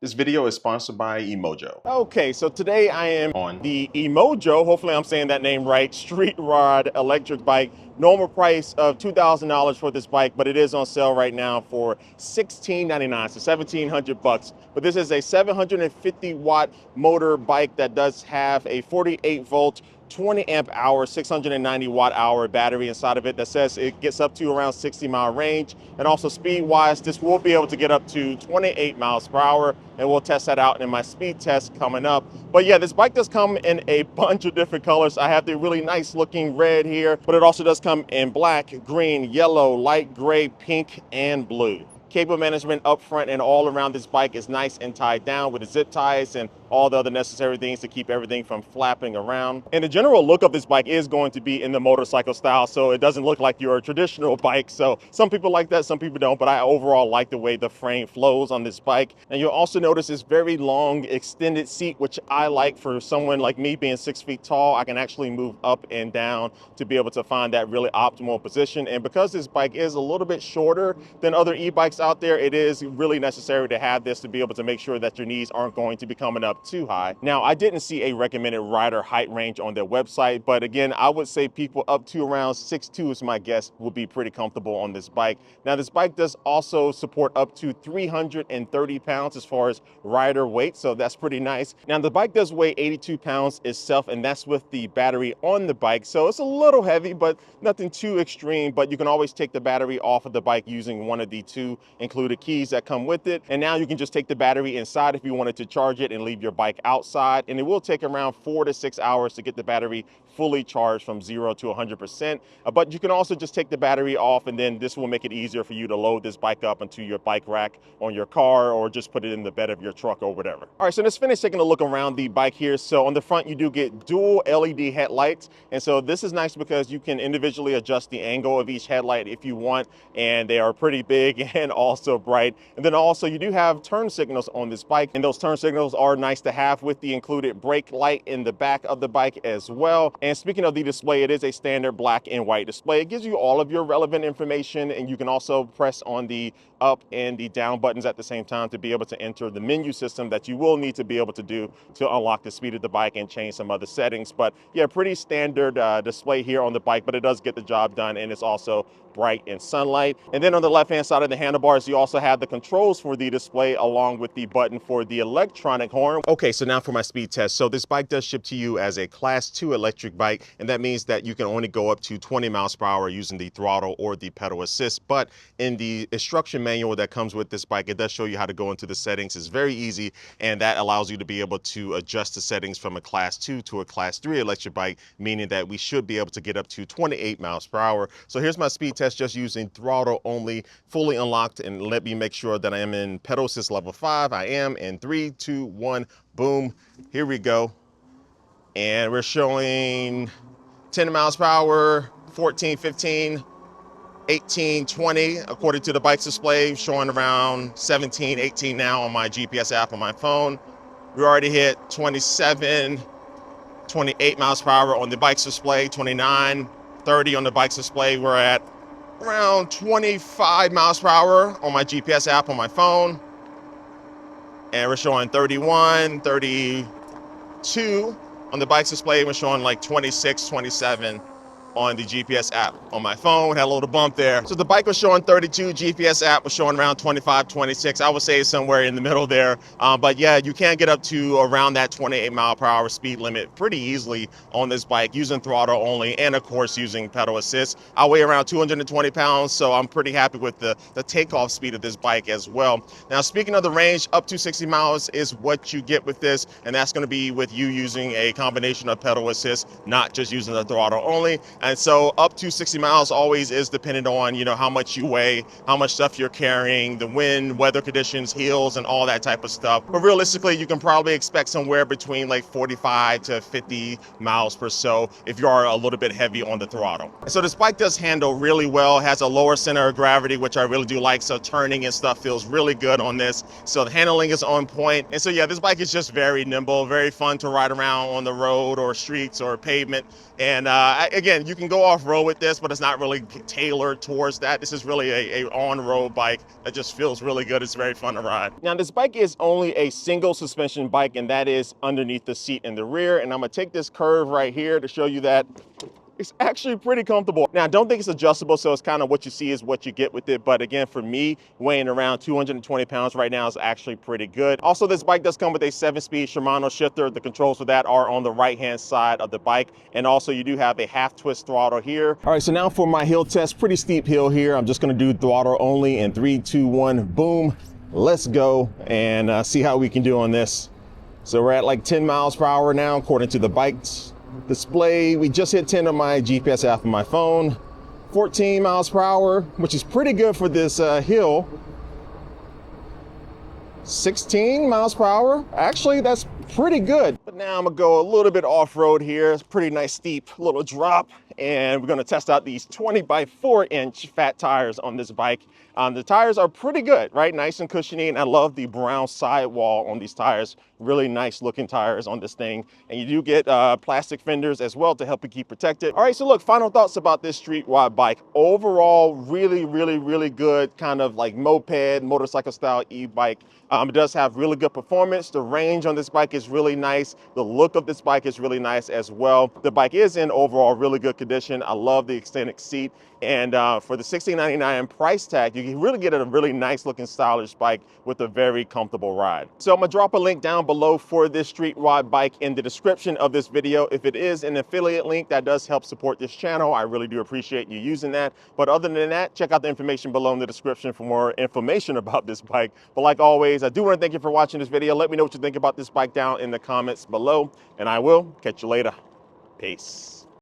This video is sponsored by EMOJO. Okay, so today I am On the EMOJO, hopefully I'm saying that name right, Streetrod electric bike. Normal price of $2,000 for this bike, but it is on sale right now for $16.99, so 1,700 bucks. But this is a 750 watt motor bike that does have a 48 volt 20 amp hour, 690 watt hour battery inside of it that says it gets up to around 60-mile range. And also speed wise, this will be able to get up to 28 miles per hour. And we'll test that out in my speed test coming up. But yeah, this bike does come in a bunch of different colors. I have the really nice looking red here, but it also does come in black, green, yellow, light gray, pink, and blue. Cable management up front and all around this bike is nice and tied down with the zip ties and all the other necessary things to keep everything from flapping around. And the general look of this bike is going to be in the motorcycle style, so it doesn't look like your traditional bike. So some people like that, some people don't, but I overall like the way the frame flows on this bike. And you'll also notice this very long extended seat, which I like for someone like me being 6 feet tall. I can actually move up and down to be able to find that really optimal position. And because this bike is a little bit shorter than other e-bikes out there, it is really necessary to have this to be able to make sure that your knees aren't going to be coming up too high. Now, I didn't see a recommended rider height range on their website, but again, I would say people up to around 6'2" is my guess will be pretty comfortable on this bike. Now, this bike does also support up to 330 pounds as far as rider weight, so that's pretty nice. Now, the bike does weigh 82 pounds itself, and that's with the battery on the bike, so it's a little heavy, but nothing too extreme. But you can always take the battery off of the bike using one of the two included keys that come with it. And now you can just take the battery inside if you wanted to charge it and leave your bike outside. And it will take around 4 to 6 hours to get the battery fully charged from 0 to 100%. But you can also just take the battery off, and then this will make it easier for you to load this bike up into your bike rack on your car, or just put it in the bed of your truck or whatever. All right, so let's finish taking a look around the bike here. So on the front, you do get dual LED headlights. And so this is nice because you can individually adjust the angle of each headlight if you want, and they are pretty big and also bright. And then also you do have turn signals on this bike, and those turn signals are nice to have with the included brake light in the back of the bike as well. And speaking of the display, it is a standard black and white display. It gives you all of your relevant information, and you can also press on the up and the down buttons at the same time to be able to enter the menu system that you will need to be able to do to unlock the speed of the bike and change some other settings. But yeah, pretty standard display here on the bike, but it does get the job done, and it's also bright in sunlight. And then on the left hand side of the handlebars, you also have the controls for the display along with the button for the electronic horn. Okay, so now for my speed test. So this bike does ship to you as a class 2 electric bike, and that means that you can only go up to 20 miles per hour using the throttle or the pedal assist. But in the instruction manual that comes with this bike, it does show you how to go into the settings. It's very easy, and that allows you to be able to adjust the settings from a class 2 to a class 3 electric bike, meaning that we should be able to get up to 28 miles per hour. So here's my speed test just using throttle only, fully unlocked, and let me make sure that I am in pedal assist level 5. I am in 3, 2, 1, boom. Here we go. And we're showing 10 miles per hour, 14, 15, 18, 20, according to the bike's display, showing around 17, 18 now on my GPS app on my phone. We already hit 27, 28 miles per hour on the bike's display, 29, 30 on the bike's display. We're at around 25 miles per hour on my GPS app on my phone. And we're showing 31, 32 on the bike's display. We're showing like 26, 27 on the GPS app on my phone. Had a little bump there. So the bike was showing 32, GPS app was showing around 25, 26. I would say somewhere in the middle there. But yeah, you can get up to around that 28 mile per hour speed limit pretty easily on this bike using throttle only, and of course using pedal assist. I weigh around 220 pounds, so I'm pretty happy with the takeoff speed of this bike as well. Now, speaking of the range, up to 60 miles is what you get with this, and that's going to be with you using a combination of pedal assist, not just using the throttle only. And so up to 60 miles always is dependent on, you know, how much you weigh, how much stuff you're carrying, the wind, weather conditions, hills, and all that type of stuff. But realistically, you can probably expect somewhere between like 45 to 50 miles per so if you are a little bit heavy on the throttle. So this bike does handle really well, has a lower center of gravity, which I really do like. So turning and stuff feels really good on this. So the handling is on point. And so yeah, this bike is just very nimble, very fun to ride around on the road or streets or pavement. And again, you can go off-road with this, but it's not really tailored towards that. This is really a on-road bike that just feels really good. It's very fun to ride. Now, this bike is only a single suspension bike, and that is underneath the seat in the rear. And I'm gonna take this curve right here to show you that it's actually pretty comfortable. Now, I don't think it's adjustable, so it's kind of what you see is what you get with it. But again, for me, weighing around 220 pounds right now is actually pretty good. Also, this bike does come with a 7-speed Shimano shifter. The controls for that are on the right-hand side of the bike. And also, you do have a half-twist throttle here. All right, so now for my hill test, pretty steep hill here. I'm just gonna do throttle only in 3, 2, 1, boom. Let's go and see how we can do on this. So we're at like 10 miles per hour now, according to the bike's display. We just hit 10 on my GPS app on my phone. 14 miles per hour, which is pretty good for this hill. 16 miles per hour. Actually, that's pretty good. But now I'm gonna go a little bit off-road here. It's a pretty nice steep little drop. And we're gonna test out these 20 by 4-inch fat tires on this bike. The tires are pretty good, right? Nice and cushiony, and I love the brown sidewall on these tires. Really nice looking tires on this thing. And you do get plastic fenders as well to help you keep protected. All right, so look, final thoughts about this Streetrod bike. Overall, really good kind of like moped, motorcycle style e-bike. It does have really good performance. The range on this bike is really nice. The look of this bike is really nice as well. The bike is in overall really good condition. I love the extended seat. And for the $1699 price tag, you can really get a really nice looking stylish bike with a very comfortable ride. So I'm gonna drop a link down below for this Streetrod bike in the description of this video. If it is an affiliate link, that does help support this channel. I really do appreciate you using that. But other than that, check out the information below in the description for more information about this bike. But like always, I do want to thank you for watching this video. Let me know what you think about this bike down in the comments below, and I will catch you later. Peace.